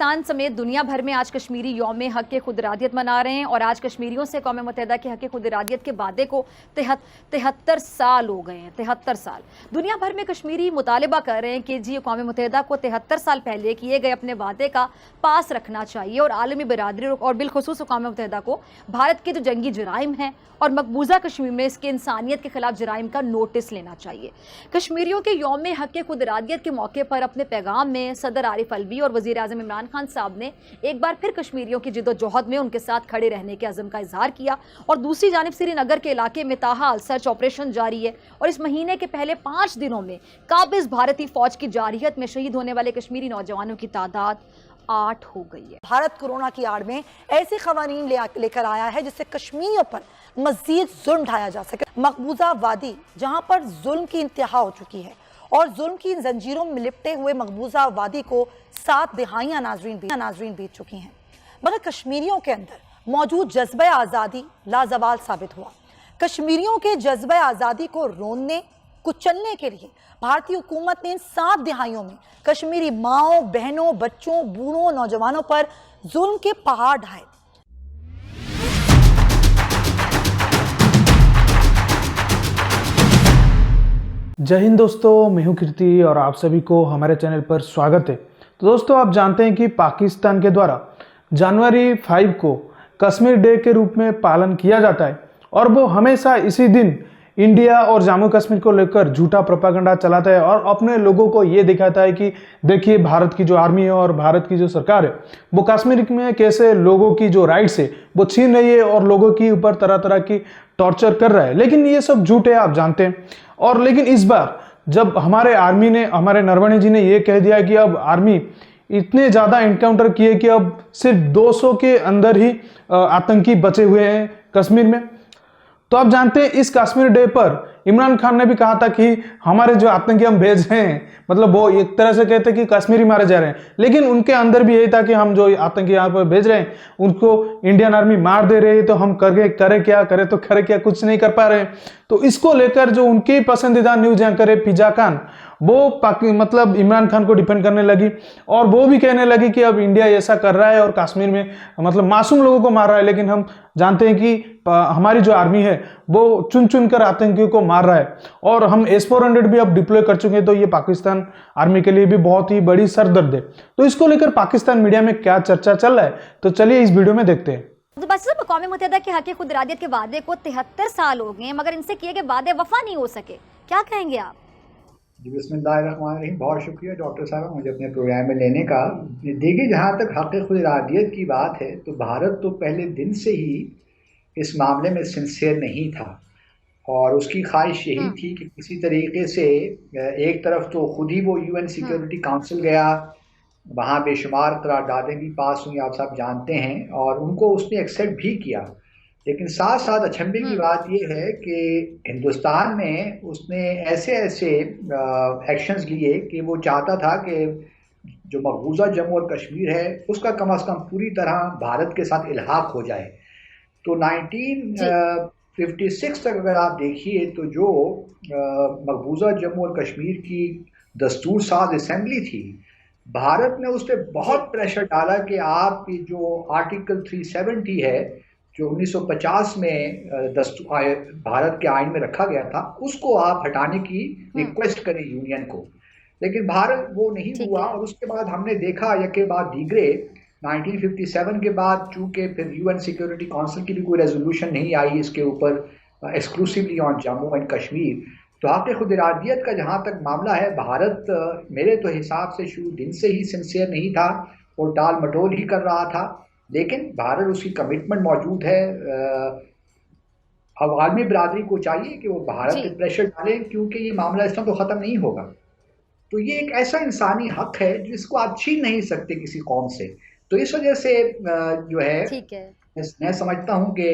पाकिस्तान समेत दुनिया भर में आज कश्मीरी यौम हक़ खुद इरादियत मना रहे हैं और आज कश्मीरियों से कौम मुत्तहिदा के हक़ खुद इरादियत के वादे को 73 साल हो गए हैं। 73 साल दुनिया भर में कश्मीरी मुतालबा कर रहे हैं कि जी कौम मुत्तहिदा को 73 साल पहले किए गए अपने वादे का पास रखना चाहिए और आलमी बरादरी और बिलखुसूस कौम मुत्तहिदा को भारत के जो जंगी जराइम हैं और मकबूजा कश्मीर में इसके इंसानियत के खिलाफ जराइम का नोटिस लेना चाहिए। कश्मीरियों के यौम हक़ खुद इरादियत के मौके पर अपने पैगाम में सदर आरिफ अलवी और वज़ीर आज़म इमरान खान साहब ने एक बार फिर कश्मीरियों की जिद्दोजहद में उनके साथ खड़े रहने के अज़म का इजहार किया और दूसरी जानिब श्रीनगर के इलाके में ताहाल सर्च ऑपरेशन जारी है और इस महीने के पहले 5 दिनों में काबिज़ भारतीय फौज की जारहियत में शहीद होने वाले कश्मीरी नौजवानों की तादाद 8 हो गई है। भारत कोरोना की आड़ में ऐसे क़वानीन लेकर आया है जिससे कश्मीरियों पर मजीद जुल्म ढाया जा सके। मकबूजा वादी जहां पर जुल्म की इंतहा हो चुकी है और जुल्म की जंजीरों में लिपटे हुए मकबूजा वादी को 7 दिहाइयां नाजरीन बीत चुकी हैं, मगर कश्मीरियों के अंदर मौजूद जज्बे आज़ादी लाजवाल साबित हुआ। कश्मीरियों के जज्बे आज़ादी को रोनने कुचलने के लिए भारतीय हुकूमत ने इन 7 दिहाइयों में कश्मीरी माओं, बहनों, बच्चों, बूढ़ों, नौजवानों पर जुल्म के पहाड़ ढाए। जय हिंद दोस्तों, मैं हूं कीर्ति और आप सभी को हमारे चैनल पर स्वागत है। तो दोस्तों, आप जानते हैं कि पाकिस्तान के द्वारा जनवरी 5 को कश्मीर डे के रूप में पालन किया जाता है और वो हमेशा इसी दिन इंडिया और जम्मू कश्मीर को लेकर झूठा प्रोपेगेंडा चलाता है और अपने लोगों को ये दिखाता है कि देखिए भारत की जो आर्मी है और भारत की जो सरकार है वो कश्मीर में कैसे लोगों की जो राइट्स है वो छीन रही है और लोगों के ऊपर तरह तरह की टॉर्चर कर रहा है। लेकिन ये सब झूठ है, आप जानते हैं। और लेकिन इस बार जब हमारे नरवणे जी ने ये कह दिया कि अब आर्मी इतने ज़्यादा एनकाउंटर किए कि अब सिर्फ 200 के अंदर ही आतंकी बचे हुए हैं कश्मीर में, तो आप जानते हैं इस कश्मीर डे पर इमरान खान ने भी कहा था कि हमारे जो आतंकी हम भेज रहे हैं, मतलब वो एक तरह से कहते कि कश्मीरी मारे जा रहे हैं, लेकिन उनके अंदर भी यही था कि हम जो आतंकी यहाँ पर भेज रहे हैं उनको इंडियन आर्मी मार दे रही है, तो हम करे क्या, कुछ नहीं कर पा रहे हैं। तो इसको लेकर जो उनकी पसंदीदा न्यूज एंकर है फिजा खान, वो मतलब इमरान खान को डिफेंड करने लगी और वो भी कहने लगी कि अब इंडिया ऐसा कर रहा है और कश्मीर में मतलब मासूम लोगों को मार रहा है, लेकिन हम जानते हैं कि हमारी जो आर्मी है वो चुन चुन कर आतंकियों को मार रहा है और हम S-400 भी अब डिप्लॉय कर चुके हैं। तो ये पाकिस्तान आर्मी के लिए भी बहुत ही बड़ी सरदर्द है। तो इसको लेकर पाकिस्तान मीडिया में क्या चर्चा चल रहा है, तो चलिए इस वीडियो में देखते हैं। तो बस कौम मुत्तहिदा के हक़ खुद इरादियत के वादे को 73 साल हो गए हैं, मगर इनसे किए गए वादे वफा नहीं हो सके। क्या कहेंगे आप? जी बिस्मिल्लाहिर्रहमानिर्रहीम, बहुत शुक्रिया डॉक्टर साहब मुझे अपने प्रोग्राम में लेने का। देखिए, जहाँ तक हक़ खुद इरादियत की बात है तो भारत तो पहले दिन से ही इस मामले में सिंसियर नहीं था और उसकी ख्वाहिश यही थी कि किसी तरीके से एक तरफ तो खुद ही वो UN सिक्योरिटी काउंसिल गया, वहाँ बेशुमार करारदादें भी पास हुई, आप सब जानते हैं, और उनको उसने एक्सेप्ट भी किया। लेकिन साथ साथ अचंभे की बात यह है कि हिंदुस्तान में उसने ऐसे एक्शंस लिए कि वो चाहता था कि जो मकबूजा जम्मू और कश्मीर है उसका कम से कम पूरी तरह भारत के साथ इल्हाक हो जाए। तो 1956 तक अगर आप देखिए तो जो मकबूजा जम्मू और कश्मीर की दस्तूर साज असेंबली थी, भारत ने उस पर बहुत प्रेशर डाला कि आप ये जो आर्टिकल 370 है जो 1950 में भारत के आइन में रखा गया था, उसको आप हटाने की रिक्वेस्ट करें यूनियन को। लेकिन भारत वो नहीं हुआ और उसके बाद हमने देखा यके बाद दीगरे 1957 के बाद चूंकि फिर UN सिक्योरिटी काउंसिल की भी कोई रेजोल्यूशन नहीं आई इसके ऊपर exclusively on Jammu and Kashmir, तो हक़ खुद इरादियत का जहाँ तक मामला है भारत मेरे तो हिसाब से शुरू दिन से ही सिंसियर नहीं था और टाल मटोल ही कर रहा था। लेकिन भारत उसकी कमिटमेंट मौजूद है। अब आलमी बरादरी को चाहिए कि वो भारत पे प्रेशर डाले क्योंकि ये मामला इस तरह तो ख़त्म नहीं होगा। तो ये एक ऐसा इंसानी हक है जिसको आप छीन नहीं सकते किसी कौम से। तो इस वजह से जो है मैं समझता हूँ कि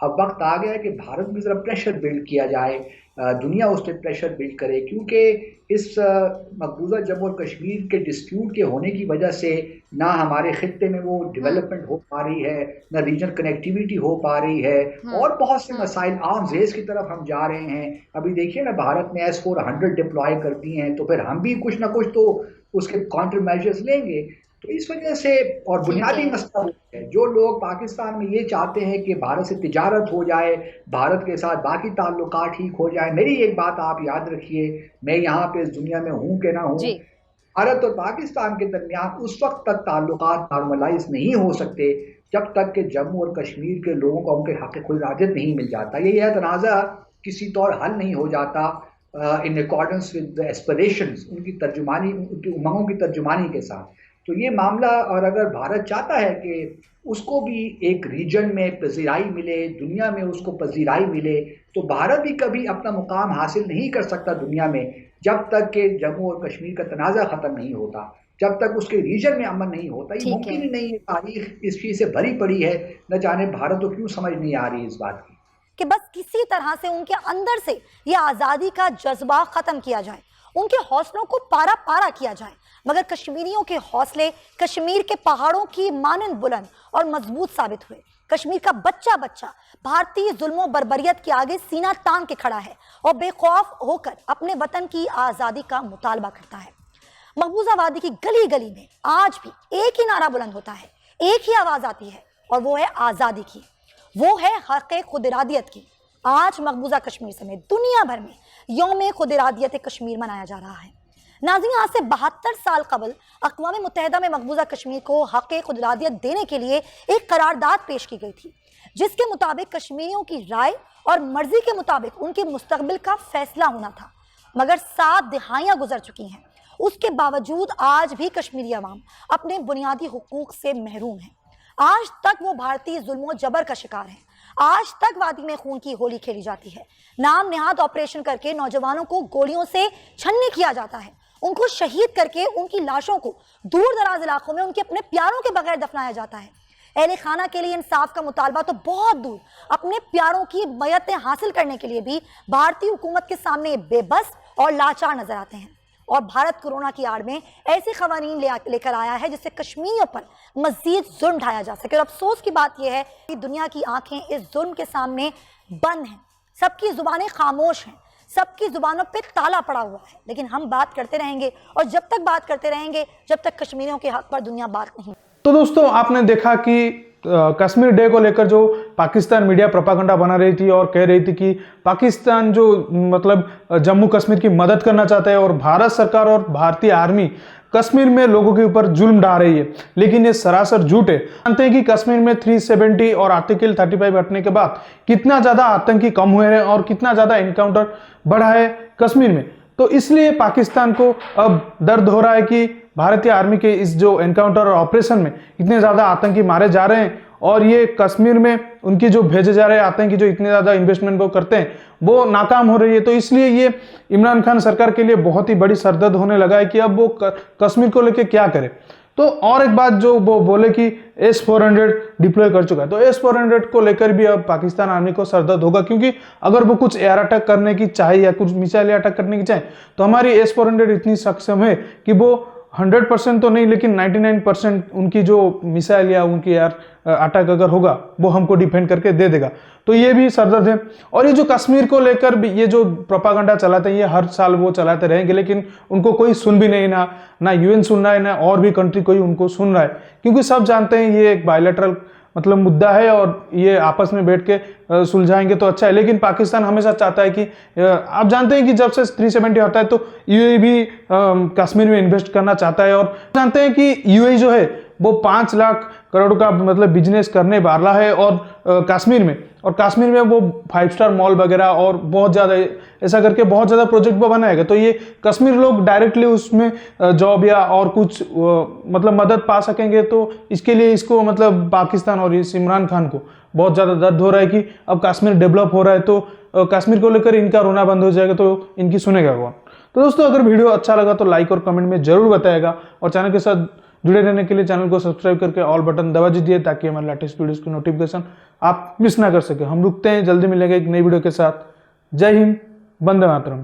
अब वक्त आ गया है कि भारत में ज़रा प्रेशर बिल्ड किया जाए, दुनिया उस पर प्रेशर बिल्ड करे, क्योंकि इस मकबूजा जम्मू और कश्मीर के डिस्प्यूट के होने की वजह से ना हमारे खित्ते में वो डेवलपमेंट हो पा रही है, ना रीजनल कनेक्टिविटी हो पा रही है और बहुत से मसाइल आर्म्स रेस की तरफ हम जा रहे हैं। अभी देखिए ना, भारत ने S-400 डिप्लॉय कर दी हैं, तो फिर हम भी कुछ ना कुछ तो उसके काउंटर मेजर्स लेंगे। तो इस वजह से, और बुनियादी मसला है, जो लोग पाकिस्तान में ये चाहते हैं कि भारत से तिजारत हो जाए, भारत के साथ बाकी ताल्लुकात ठीक हो जाए। मेरी एक बात आप याद रखिए, मैं यहाँ पे इस दुनिया में हूँ कि ना हूँ, भारत और पाकिस्तान के दरमियान उस वक्त तक ताल्लुकात नॉर्मलाइज नहीं हो सकते जब तक कि जम्मू और कश्मीर के लोगों को उनके हक खुद इरादत नहीं मिल जाता। यह तनाज़ा किसी तौर हल नहीं हो जाता इन अकॉर्डेंस विद एस्पिरेशंस, उनकी तर्जुमानी, उनकी उमंगों की तर्जुमानी के साथ। तो ये मामला, और अगर भारत चाहता है कि उसको भी एक रीजन में पजीराई मिले, दुनिया में उसको पजीराई मिले, तो भारत भी कभी अपना मुकाम हासिल नहीं कर सकता दुनिया में जब तक कि जम्मू और कश्मीर का तनाज़ा ख़त्म नहीं होता, जब तक उसके रीजन में अमन नहीं होता। ये मुमकिन ही नहीं है। तारीख इस चीज़ से भरी पड़ी है, न जाने भारत को क्यों समझ नहीं आ रही इस बात की कि बस किसी तरह से उनके अंदर से ये आज़ादी का जज्बा ख़त्म किया जाए, उनके हौसलों को पारा पारा किया जाए। मगर कश्मीरियों के हौसले कश्मीर के पहाड़ों की मानंद बुलंद और मजबूत साबित हुए। कश्मीर का बच्चा बच्चा भारतीय जुल्मों बर्बरियत के आगे सीना तान के खड़ा है और बेखौफ होकर अपने वतन की आज़ादी का मुतालबा करता है। मकबूजा वादी की गली गली में आज भी एक ही नारा बुलंद होता है, एक ही आवाज़ आती है, और वो है आज़ादी की, वो है हक़ खुद इरादियत की। आज मकबूजा कश्मीर समेत दुनिया भर में यौम खुद इरादियत कश्मीर मनाया जा रहा है। नाज़रीन, आज से 72 साल कबल अक़वाम मुत्तहिदा में मकबूजा कश्मीर को हक़ खुद इरादियत देने के लिए एक करारदाद पेश की गई थी, जिसके मुताबिक कश्मीरियों की राय और मर्जी के मुताबिक उनके मुस्तकबिल का फैसला होना था। मगर 7 दिहाइयाँ गुजर चुकी हैं, उसके बावजूद आज भी कश्मीरी अवाम अपने बुनियादी हुकूक से महरूम है। आज तक वो भारतीय जुल्मों जबर का शिकार है। आज तक वादी में खून की होली खेली जाती है। नाम नेहाद ऑपरेशन करके नौजवानों को गोलियों से छन्नी किया जाता है, उनको शहीद करके उनकी लाशों को दूर दराज इलाकों में उनके अपने प्यारों के बगैर दफनाया जाता है। अहले खाना के लिए इंसाफ का मुतालबा तो बहुत दूर, अपने प्यारों की मयतें हासिल करने के लिए भी भारतीय हुकूमत के सामने बेबस और लाचार नजर आते हैं। और भारत कोरोना की आड़ में ऐसे खवानीन लेकर आया है जिससे कश्मीरियों पर मजीद जुल्म ढाया जा सके। और अफसोस की बात यह है कि दुनिया की आंखें इस जुल्म के सामने बंद हैं, सबकी जुबानें खामोश हैं, सबकी जुबानों पे ताला पड़ा हुआ है। लेकिन हम बात करते रहेंगे, और जब तक बात करते रहेंगे जब तक कश्मीरियों के हक पर दुनिया बात नहीं। तो दोस्तों, आपने देखा कि कश्मीर डे को लेकर जो पाकिस्तान मीडिया प्रोपागेंडा बना रही थी और कह रही थी कि पाकिस्तान जो मतलब जम्मू कश्मीर की मदद करना चाहता है और भारत सरकार और भारतीय आर्मी कश्मीर में लोगों के ऊपर जुल्म ढा रही है, लेकिन ये सरासर झूठ है। जानते हैं कि कश्मीर में 370 और आर्टिकल 35 हटने के बाद कितना ज्यादा आतंकी कम हुए हैं और कितना ज्यादा एनकाउंटर बढ़ा है कश्मीर में। तो इसलिए पाकिस्तान को अब दर्द हो रहा है कि भारतीय आर्मी के इस जो एनकाउंटर और ऑपरेशन में इतने ज्यादा आतंकी मारे जा रहे हैं, और ये कश्मीर में उनकी जो भेजे जा रहे आतंकी जो इतने ज्यादा इन्वेस्टमेंट वो करते हैं वो नाकाम हो रही है। तो इसलिए ये इमरान खान सरकार के लिए बहुत ही बड़ी सरदर्द होने लगा है कि अब वो कश्मीर को लेकर क्या करे। तो और एक बात जो वो बोले कि S-400 डिप्लॉय कर चुका है, तो S-400 को लेकर भी अब पाकिस्तान आर्मी को सरदर्द होगा, क्योंकि अगर वो कुछ एयर अटैक करने की चाहे या कुछ मिसाइल अटैक करने की चाहे तो हमारी S-400 इतनी सक्षम है कि वो 100% तो नहीं लेकिन 99% उनकी जो मिसाइल या उनकी एयर अटैक अगर होगा वो हमको डिफेंड करके दे देगा। तो ये भी सरदर्द है। और ये जो कश्मीर को लेकर भी ये जो प्रोपागेंडा चलाते हैं, ये हर साल वो चलाते रहेंगे, लेकिन उनको कोई सुन भी नहीं, ना UN सुन रहा है, ना और भी कंट्री कोई उनको सुन रहा है, क्योंकि सब जानते हैं ये एक बायलैटरल मतलब मुद्दा है और ये आपस में बैठ के सुलझाएंगे तो अच्छा है। लेकिन पाकिस्तान हमेशा चाहता है कि आप जानते हैं कि जब से 370 होता है तो UAE भी कश्मीर में इन्वेस्ट करना चाहता है, और जानते हैं कि UAE जो है वो 5 लाख करोड़ का मतलब बिजनेस करने वाला है और कश्मीर में वो 5 स्टार मॉल वगैरह और बहुत ज़्यादा ऐसा करके बहुत ज़्यादा प्रोजेक्ट वो बनाएगा। तो ये कश्मीर लोग डायरेक्टली उसमें जॉब या और कुछ मतलब मदद पा सकेंगे। तो इसके लिए इसको मतलब पाकिस्तान और इस इमरान खान को बहुत ज़्यादा दर्द हो रहा है कि अब कश्मीर डेवलप हो रहा है, तो कश्मीर को लेकर इनका रोना बंद हो जाएगा तो इनकी सुनेगा कौन। तो दोस्तों, अगर वीडियो अच्छा लगा तो लाइक और कमेंट में जरूर बताएगा, और चैनल के साथ जुड़े रहने के लिए चैनल को सब्सक्राइब करके ऑल बटन दबा दीजिए ताकि हमारे लेटेस्ट वीडियोस की नोटिफिकेशन आप मिस ना कर सके। हम रुकते हैं, जल्दी मिलेंगे एक नई वीडियो के साथ। जय हिंद, वंदे मातरम।